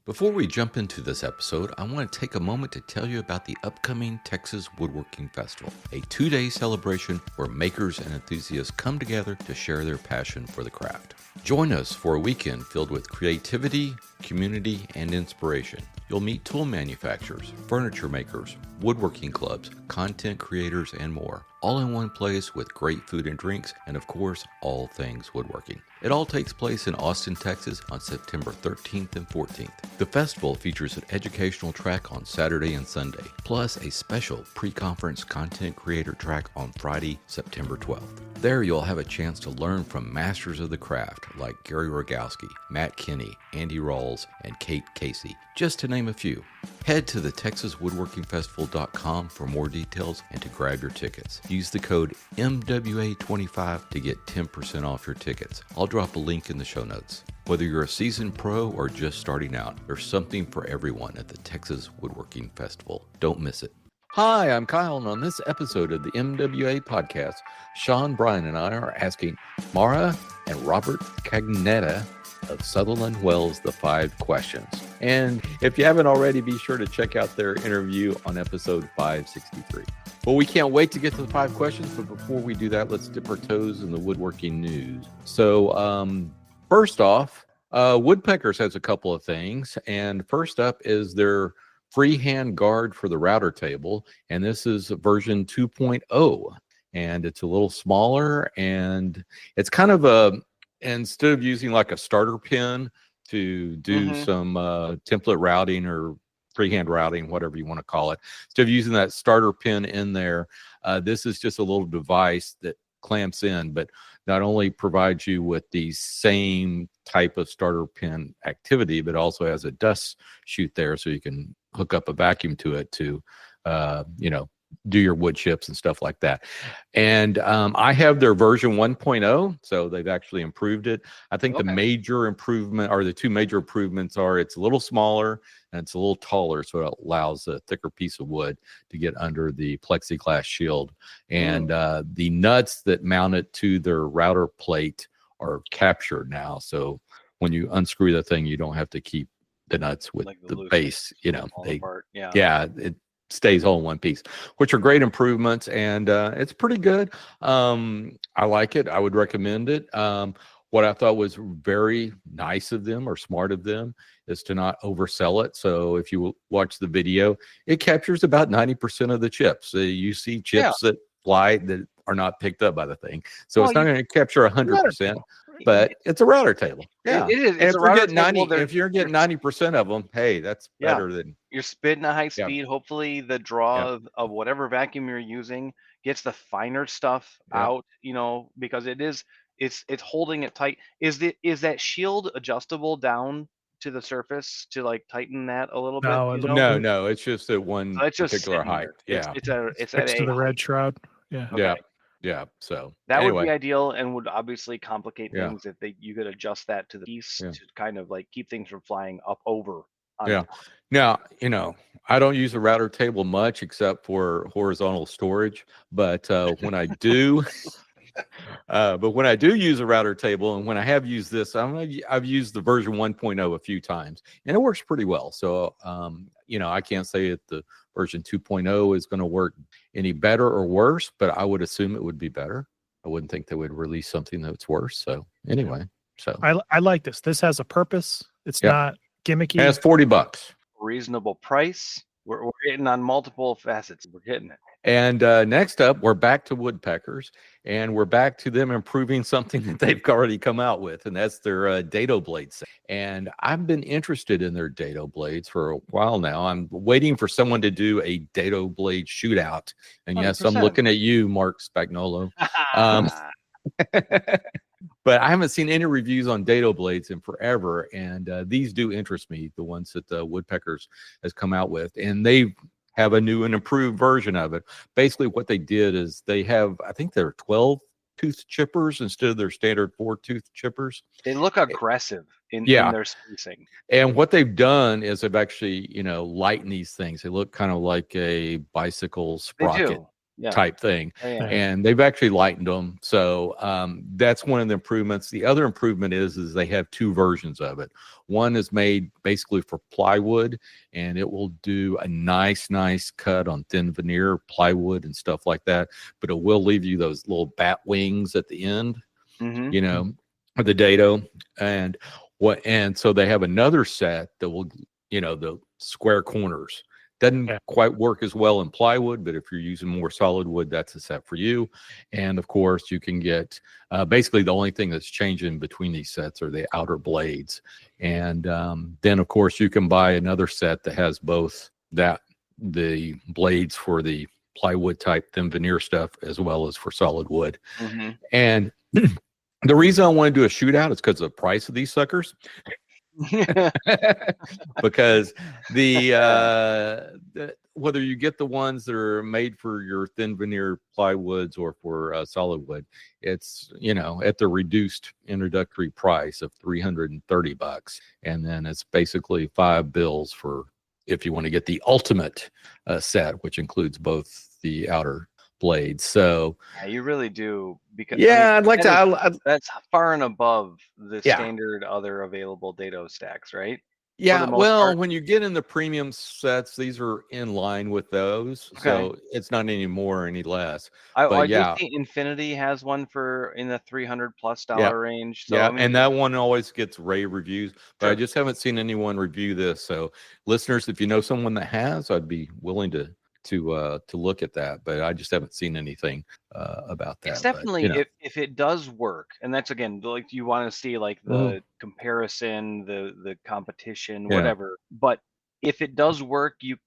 Before we jump into this episode, I want to take a moment to tell you about the upcoming Texas Woodworking Festival, a 2-day celebration where makers and enthusiasts come together to share their passion for the craft. Join us for a weekend filled with creativity, community, and inspiration. You'll meet tool manufacturers, furniture makers, woodworking clubs, content creators, and more, all in one place with great food and drinks, and of course, all things woodworking. It all takes place in Austin, Texas on September 13th and 14th. The festival features an educational track on Saturday and Sunday, plus a special pre-conference content creator track on Friday, September 12th. There you'll have a chance to learn from masters of the craft like Gary Rogowski, Matt Kinney, Andy Rawls, and Kate Casey, just to name a few. Head to the TexasWoodworkingFestival.com for more details and to grab your tickets. Use the code MWA25 to get 10% off your tickets. I'll drop a link in the show notes. Whether you're a seasoned pro or just starting out, there's something for everyone at the Texas Woodworking Festival. Don't miss it. Hi, I'm Kyle, and on this episode of the MWA podcast, Sean, Brian, and I are asking Mara and Robert Cagnetta of Sutherland Wells the 5 questions. And if you haven't already, be sure to check out their interview on episode 563. Well, we can't wait to get to the 5 questions, but before we do that, let's dip our toes in the woodworking news. So first off, Woodpeckers has a couple of things, and first up is their freehand guard for the router table, and this is version 2.0, and it's a little smaller, and it's kind of instead of using like a starter pin to do some template routing or freehand routing, whatever you want to call it, instead of using that starter pin in there, this is just a little device that clamps in, but not only provides you with the same type of starter pin activity, but also has a dust chute there so you can hook up a vacuum to it to, do your wood chips and stuff like that. And I have their version 1.0, so they've actually improved it. I think the major improvement, or the 2 major improvements, are it's a little smaller and it's a little taller, so it allows a thicker piece of wood to get under the plexiglass shield. And the nuts that mount it to their router plate are captured now, so when you unscrew the thing, you don't have to keep the nuts with like the base, it stays all in one piece, which are great improvements, and it's pretty good. I like it. I would recommend it. What I thought was very nice of them, or smart of them, is to not oversell it. So if you watch the video, it captures about 90% of the chips. You see chips that fly that are not picked up by the thing. So it's not going to capture 100%. But it's a router table. Yeah, it is. If you're getting 90% of them, hey, that's better than you're spitting at high speed. Hopefully, the draw of whatever vacuum you're using gets the finer stuff out. Because it's holding it tight. Is that shield adjustable down to the surface to like tighten that a little bit? No, it's just at one particular height. It's next to the red shroud. Yeah, so that would be ideal, and would obviously complicate things if you could adjust that to the piece to kind of like keep things from flying up over. Now, I don't use a router table much except for horizontal storage, but when I do, use a router table, and when I have used this, I've used the version 1.0 a few times, and it works pretty well. So, I can't say that the version 2.0 is going to work any better or worse, but I would assume it would be better. I wouldn't think they would release something that's worse. So anyway, I like this. This has a purpose. It's not gimmicky. And it's $40. Reasonable price. We're hitting on multiple facets. We're hitting it. And next up, we're back to Woodpeckers, and we're back to them improving something that they've already come out with, and that's their dado blades. And I've been interested in their dado blades for a while now. I'm waiting for someone to do a dado blade shootout. And 100%. Yes, I'm looking at you, Mark Spagnolo. But I haven't seen any reviews on dado blades in forever, and these do interest me, the ones that the Woodpeckers has come out with, and they have a new and improved version of it. Basically, what they did is they have, I think they're 12-tooth chippers instead of their standard 4-tooth chippers. They look aggressive in their spacing. And what they've done is they've actually, lightened these things. They look kind of like a bicycle sprocket. type thing. Yeah. And they've actually lightened them. So that's one of the improvements. The other improvement is they have two versions of it. One is made basically for plywood, and it will do a nice cut on thin veneer plywood and stuff like that. But it will leave you those little bat wings at the end, you know, of the dado. And so they have another set that will, you know, the square corners. Doesn't quite work as well in plywood, but if you're using more solid wood, that's a set for you. And of course, you can get basically the only thing that's changing between these sets are the outer blades. And then, of course, you can buy another set that has both the blades for the plywood type thin veneer stuff as well as for solid wood. And the reason I want to do a shootout is because of the price of these suckers. Because whether you get the ones that are made for your thin veneer plywoods or for solid wood, it's, you know, at the reduced introductory price of $330, and then it's basically $5 for if you want to get the ultimate set, which includes both the outer blades. So yeah, you really do, because I'd like to. That's far and above the standard other available dado stacks, right? Yeah, well, when you get in the premium sets, these are in line with those, so it's not any more or any less. I do think Infinity has one in the $300+ range. So, yeah, I mean, and that one always gets rave reviews, but I just haven't seen anyone review this. So, listeners, if you know someone that has, I'd be willing to look at that, but I just haven't seen anything about that. It's definitely, but, if it does work, and that's again, like, you want to see like the comparison, the competition, whatever. But if it does work, you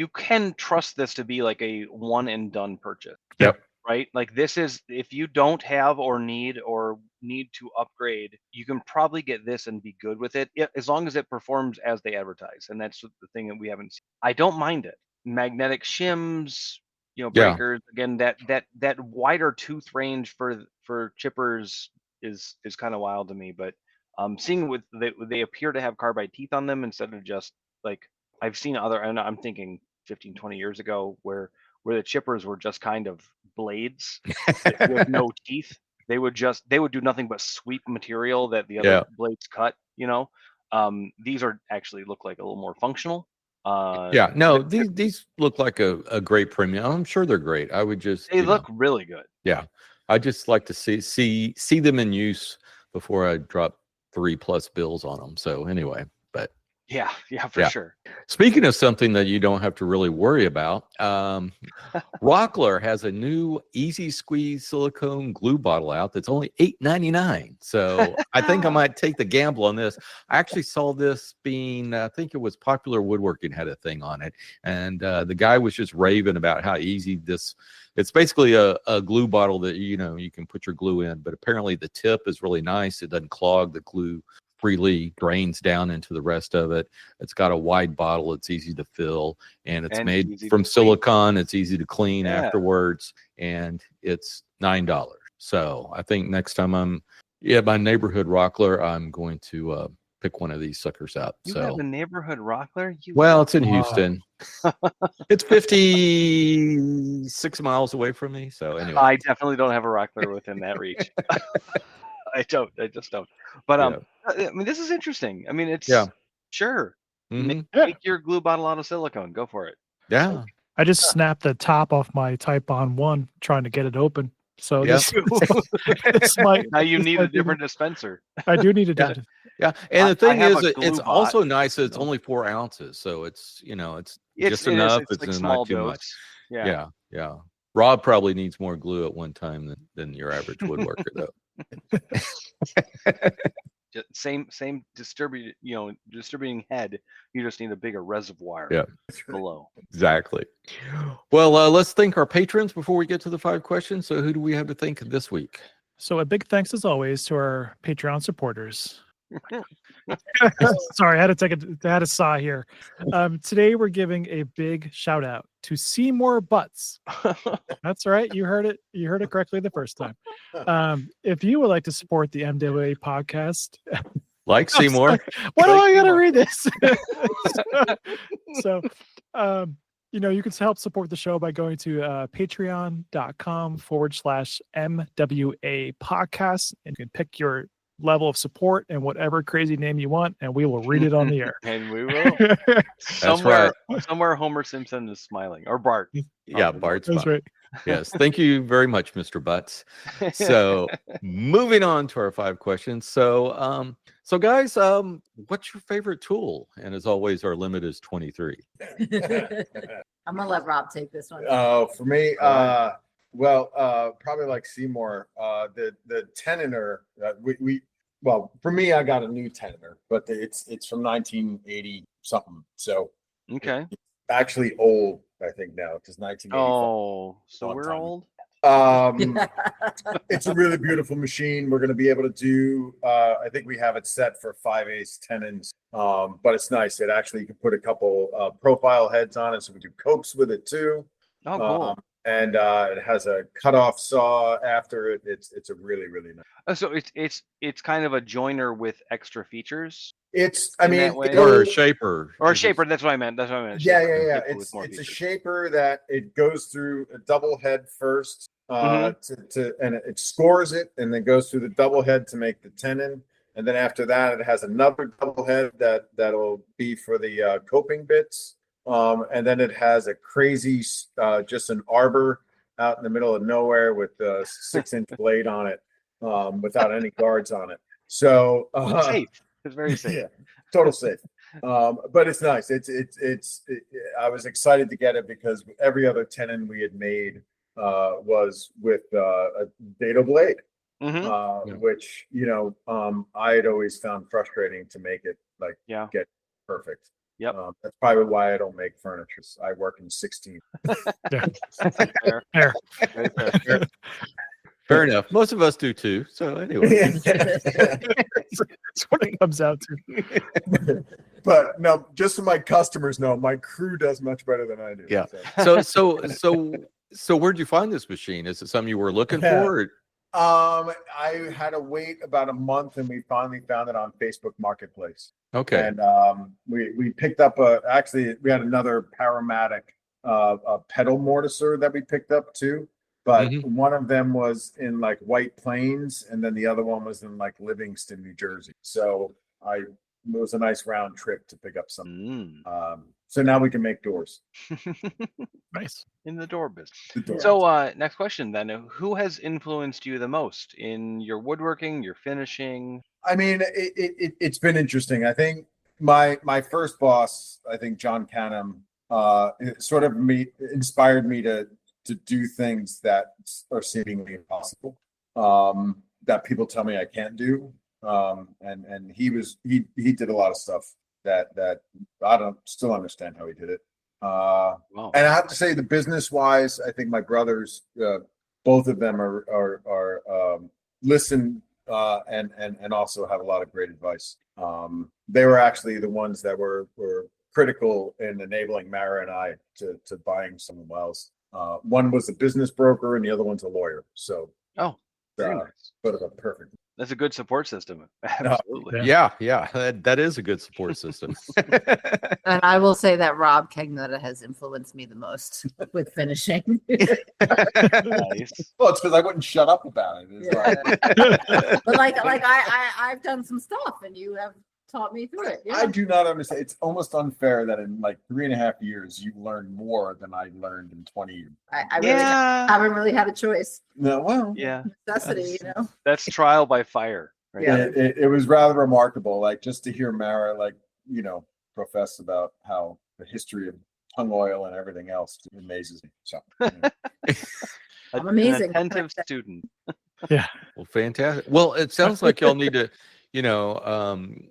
can trust this to be like a one and done purchase. Yep. Right? Like, this is, if you don't have or need to upgrade, you can probably get this and be good with it, as long as it performs as they advertise. And that's the thing that we haven't seen. I don't mind it. Magnetic shims, you know, breakers, again, that wider tooth range for chippers is kind of wild to me. But seeing with they appear to have carbide teeth on them instead of just like I've seen other, and I'm thinking 15-20 years ago where the chippers were just kind of blades with no teeth. They would do nothing but sweep material that the other blades cut, you know. These actually look like a little more functional. These look like a great premium. I'm sure they're great. I would just they look really good. Yeah, I just like to see them in use before I drop $3+ bills on them. So anyway, but yeah, for sure. Speaking of something that you don't have to really worry about, Rockler has a new easy squeeze silicone glue bottle out that's only $8.99. So I think I might take the gamble on this. I actually saw this I think it was Popular Woodworking had a thing on it, and the guy was just raving about how easy this. It's basically a glue bottle that you can put your glue in, but apparently the tip is really nice. It doesn't clog. The glue freely drains down into the rest of it. It's got a wide bottle. It's easy to fill, and it's made from silicone. It's easy to clean afterwards, and it's $9. So I think next time I'm at my neighborhood Rockler, I'm going to pick one of these suckers up. You have a neighborhood Rockler? Well, it's in Houston. It's 56 miles away from me. So anyway, I definitely don't have a Rockler within that reach. I just don't. But I mean, this is interesting. I mean, it's sure. Make your glue bottle out of silicone. Go for it. Yeah. I just snapped the top off my Type On 1 trying to get it open. So this now you need a different dispenser. I do need a different. Yeah, and the thing is, it's also nice that it's only 4 ounces, so it's it's just enough. It's like not too much. Yeah. Rob probably needs more glue at one time than your average woodworker, though. Same distributing head. You just need a bigger reservoir. Below. Exactly. Well, let's thank our patrons before we get to the 5 questions. So who do we have to thank this week? So a big thanks as always to our Patreon supporters. Sorry, I had to sigh here. Today we're giving a big shout out to Seymour Butts. That's right, you heard it correctly the first time. If you would like to support the MWA podcast, like Seymour, why do I gotta read this? So you can help support the show by going to patreon.com/MWA podcast, and you can pick your level of support and whatever crazy name you want, and we will read it on the air. And we will. Somewhere Homer Simpson is smiling, or Bart. Yeah, Bart's That's right. Yes, thank you very much, Mr. Butts. So, moving on to our 5 questions. So, guys, what's your favorite tool? And as always, our limit is 23. I'm gonna let Rob take this one. For me, probably like Seymour. The tenoner. For me, I got a new tenoner, but it's from 1980 something. So okay, it's actually old. I think now because 1980. Oh, so we're old. It's a really beautiful machine. We're going to be able to do. I think we have it set for 5/8 tenons. But it's nice. It actually you can put a couple profile heads on it, so we do copes with it too. Oh, cool. And it has a cutoff saw after it. It's a really nice. So it's kind of a joiner with extra features. Or a shaper. Or a shaper. That's what I meant. Yeah. It's a shaper that it goes through a double head first, and it scores it, and then goes through the double head to make the tenon, and then after that, it has another double head that'll be for the coping bits, and then it has a crazy just an arbor out in the middle of nowhere with a 6-inch blade on it, without any guards on it. So safe. It's very safe. Yeah, total safe. But it's nice. I was excited to get it because every other tenon we had made was with a dado blade, which I had always found frustrating to make it get perfect. Yep. That's probably why I don't make furniture. I work in 16. Fair. Fair enough. Most of us do too. So anyway, that's what it comes out to. But no, just so my customers know, my crew does much better than I do. Yeah. So where'd you find this machine? Is it something you were looking for? I had to wait about a month, and we finally found it on Facebook Marketplace. Okay. And we picked up we had another Paramatic a pedal mortiser that we picked up too. But one of them was in like White Plains, and then the other one was in like Livingston, New Jersey. So it was a nice round trip to pick up some. So now we can make doors. Nice. In the door business. So next question then. Who has influenced you the most in your woodworking, your finishing? I mean, it's been interesting. I think my first boss, I think John Canham, sort of inspired me to do things that are seemingly impossible, that people tell me I can't do. And he did a lot of stuff that I don't still understand how he did it. Wow. And I have to say, the business wise, I think my brothers, both of them are listen and also have a lot of great advice. They were actually the ones that were critical in enabling Mara and I to buying Sutherland Wells. One was a business broker and the other one's a lawyer. So very nice. Sort of a perfect. That's a good support system. Absolutely. Yeah. That is a good support system. And I will say that Rob Kegnetta has influenced me the most with finishing. Nice. Well, it's because I wouldn't shut up about it. But I've done some stuff, and you have taught me through it. Yeah. I do not understand. It's almost unfair that in like 3.5 years you learned more than I learned in 20 years. I really haven't really had a choice. No, well, yeah, necessity, That's trial by fire. Right? Yeah, it was rather remarkable. Like just to hear Mara, profess about how the history of tongue oil and everything else amazes me. So, I'm amazing. An attentive student. Yeah. Well, fantastic. Well, it sounds like y'all need to.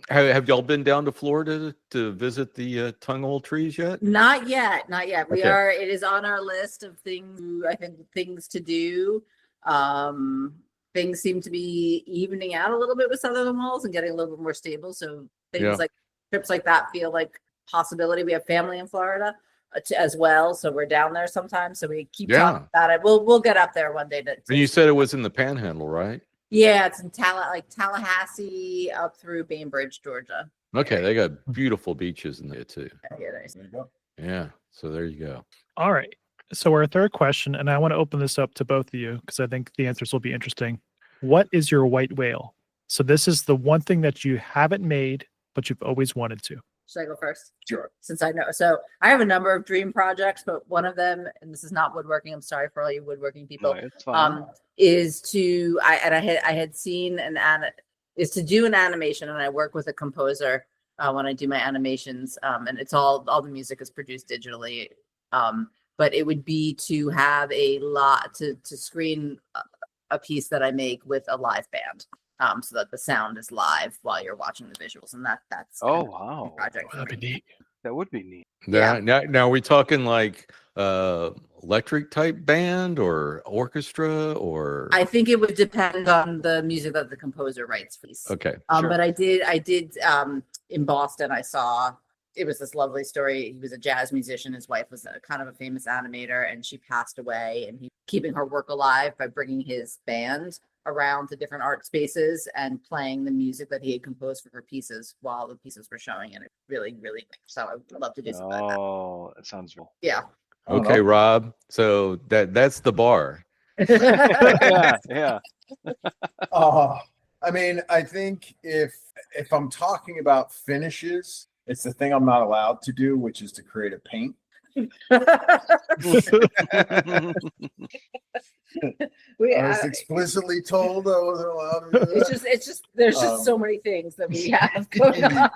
Have y'all been down to Florida to visit the tongue oil trees yet? Not yet. We Okay. are. It is on our list of things to do. Things seem to be evening out a little bit with Sutherland Wells and getting a little bit more stable. So things like trips like that feel like possibility. We have family in Florida as well, so we're down there sometimes. So we keep talking about it. We'll get up there one day. And you said it was in the Panhandle, right? Yeah, it's in Tallahassee up through Bainbridge, Georgia. Okay, they got beautiful beaches in there too. Yeah, nice. there you go. Yeah. So there you go. All right. So our third question, and I want to open this up to both of you because I think the answers will be interesting. What is your white whale? So this is the one thing that you haven't made, but you've always wanted to. Should I go first? Sure. Since I know, so I have a number of dream projects, but one of them, and this is not woodworking. I'm sorry for all you woodworking people. No, it's fine. Is to I had seen is to do an animation, and I work with a composer when I do my animations, and it's all the music is produced digitally. But it would be to have a lot to screen a piece that I make with a live band. So that the sound is live while you're watching the visuals, and that's wow, project. That'd be neat. That would be neat. Yeah. Now are we talking like electric type band or orchestra or? I think it would depend on the music that the composer writes for these. Okay. Sure. But I did in Boston. I saw it was this lovely story. He was a jazz musician. His wife was kind of a famous animator, and she passed away. And he's keeping her work alive by bringing his band around to different art spaces and playing the music that he had composed for her pieces while the pieces were showing. And it really, really. So I would love to do something like that. Oh, that sounds cool. Yeah. Okay, Rob. So that's the bar. Yeah. I mean, I think if I'm talking about finishes, it's the thing I'm not allowed to do, which is to create a paint. I was explicitly told I wasn't allowed to do that. It's just there's just so many things that we have going on.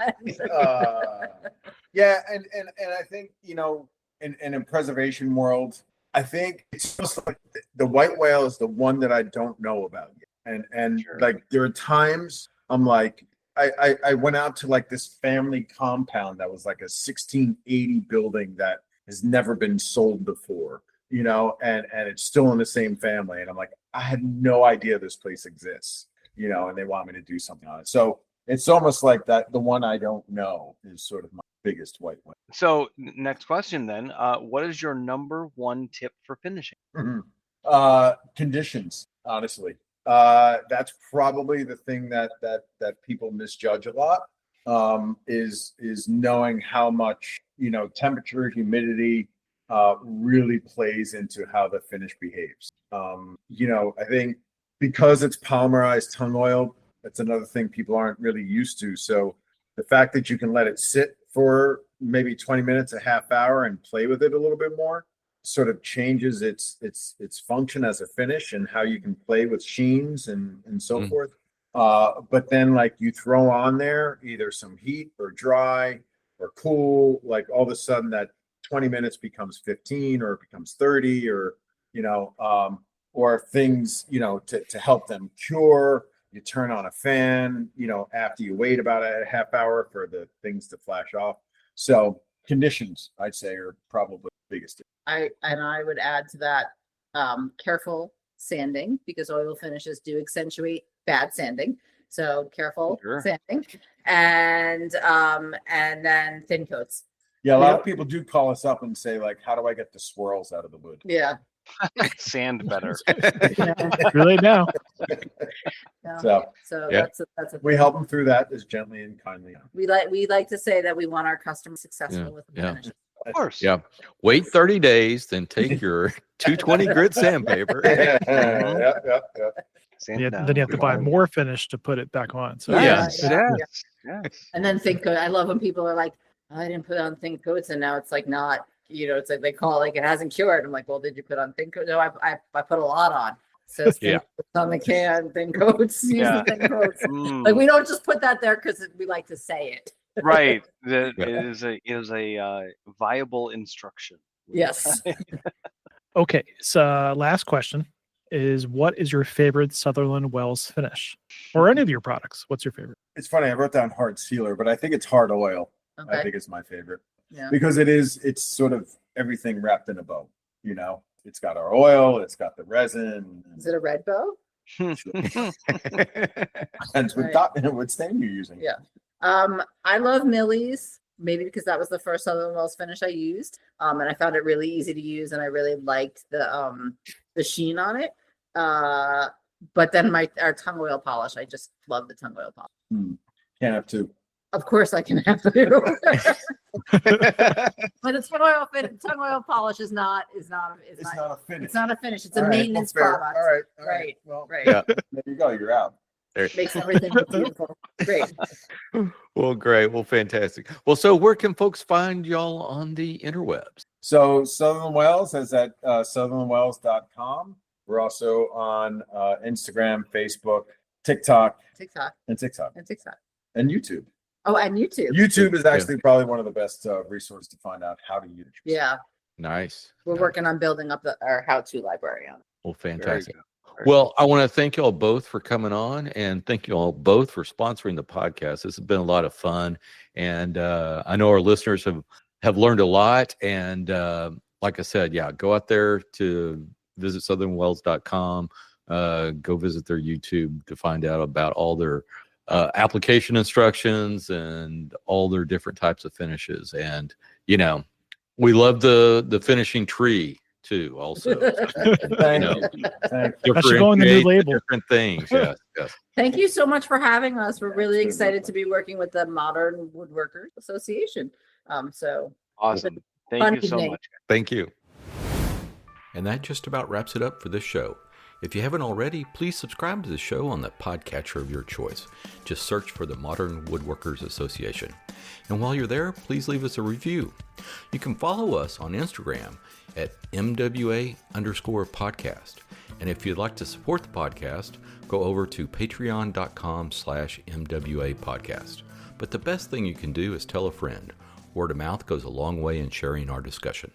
Yeah, and I think, in a preservation world, I think it's just like the white whale is the one that I don't know about yet. And Sure. Like there are times I'm like, I went out to like this family compound that was like a 1680 building that has never been sold before, and it's still in the same family. And I'm like, I had no idea this place exists, and they want me to do something on it. So it's almost like that. The one I don't know is sort of my biggest white whale. So next question then, what is your number one tip for finishing? Conditions, honestly. That's probably the thing that people misjudge a lot, is knowing how much, temperature, humidity, really plays into how the finish behaves. I think because it's polymerized tung oil, that's another thing people aren't really used to. So the fact that you can let it sit for maybe 20 minutes, a half hour, and play with it a little bit more sort of changes its function as a finish and how you can play with sheens and so forth. But then like you throw on there either some heat or dry or cool, like all of a sudden that 20 minutes becomes 15 or it becomes 30 or things, to help them cure. You turn on a fan, after you wait about a half hour for the things to flash off. So conditions, I'd say, are probably the biggest. I would add to that careful sanding, because oil finishes do accentuate bad sanding. So careful sanding, and then thin coats. Yeah, a lot of people do call us up and say, like, how do I get the swirls out of the wood? Yeah. Sand better. Really now. So yeah. That's a we help them through that as gently and kindly. We like to say that we want our customers successful with the finishes. Of course. Yeah. Wait 30 days, then take your 220 grit sandpaper. Yeah. Then you have to buy more finish to put it back on. So Yes. And then thin coat. I love when people are like, I didn't put on thin coats, and now it's like not. It's like they call it like it hasn't cured. I'm like, well, did you put on thin coat? No, I put a lot on. So thin coats on the can, thin coats, use the thin coats. Like we don't just put that there because we like to say it. Right. It is a viable instruction. Yes. Okay. So last question is, what is your favorite Sutherland Wells finish, or any of your products? What's your favorite? It's funny. I wrote down hard sealer, but I think it's hard oil. Okay. I think it's my favorite. Yeah. Because it's sort of everything wrapped in a bow, it's got our oil, it's got the resin. Is it a red bow? Depends what stain you're using. Yeah. I love Millie's, maybe because that was the first Sutherland Wells finish I used. And I found it really easy to use, and I really liked the sheen on it. But then our tung oil polish, I just love the tung oil polish. Can't have two. Of course I can have you. But the tongue oil polish is not It's not a finish. It's not a finish. It's a All right, maintenance well, fair. product. All right. Right. Well, Right. Yeah. there you go. You're out. Makes everything look beautiful. Great. Well, great. Well, fantastic. Well, so where can folks find y'all on the interwebs? So Sutherland Wells is at sutherlandwells.com. We're also on Instagram, Facebook, TikTok, and YouTube. Oh, and YouTube. YouTube is actually probably one of the best resources to find out how to use it. Yeah. Nice. We're working on building up our how-to library on it. Well, fantastic. Very Well, I want to thank you all both for coming on, and thank you all both for sponsoring the podcast. This has been a lot of fun, and I know our listeners have learned a lot. And like I said, yeah, go out there to visit sutherlandwells.com, go visit their YouTube to find out about all their application instructions and all their different types of finishes. And we love the finishing tree too, also. Thank you. That should go on the new label. Different things. Yes. Thank you so much for having us. We're really excited to be working with the Modern Woodworkers Association. So awesome. Thank fun you so evening. much. Thank you. And that just about wraps it up for this show. If you haven't already, please subscribe to the show on the podcatcher of your choice. Just search for the Modern Woodworkers Association. And while you're there, please leave us a review. You can follow us on Instagram at MWA_podcast. And if you'd like to support the podcast, go over to patreon.com/MWA podcast. But the best thing you can do is tell a friend. Word of mouth goes a long way in sharing our discussion.